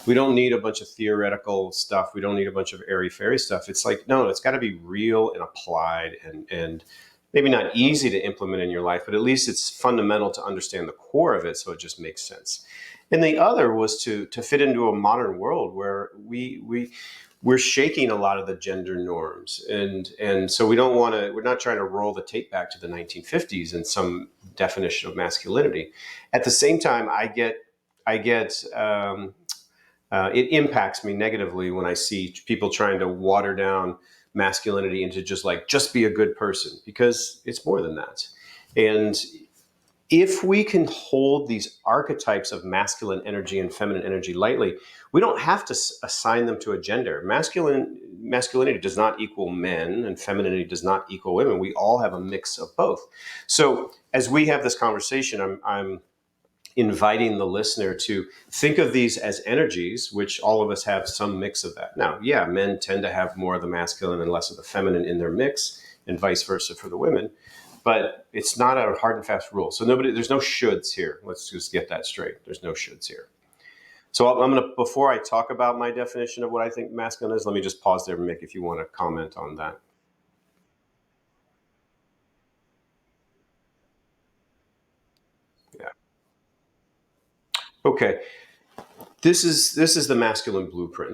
We don't need a bunch of theoretical stuff. We don't need a bunch of airy fairy stuff. It's like, no, it's got to be real and applied, and maybe not easy to implement in your life, but at least it's fundamental to understand the core of it, so it just makes sense. And the other was to fit into a modern world where we're shaking a lot of the gender norms, and so we're not trying to roll the tape back to the 1950s and some definition of masculinity. At the same time, it impacts me negatively when I see people trying to water down masculinity into just be a good person, because it's more than that. And if we can hold these archetypes of masculine energy and feminine energy lightly, we don't have to assign them to a gender. Masculinity does not equal men, and femininity does not equal women. We all have a mix of both. So as we have this conversation, I'm inviting the listener to think of these as energies, which all of us have some mix of that. Now, yeah, men tend to have more of the masculine and less of the feminine in their mix, and vice versa for the women. But it's not a hard and fast rule. So there's no shoulds here. Let's just get that straight. There's no shoulds here. So I'm going to, before I talk about my definition of what I think masculine is, let me just pause there, Mick, if you want to comment on that. Yeah. Okay. This is the masculine blueprint.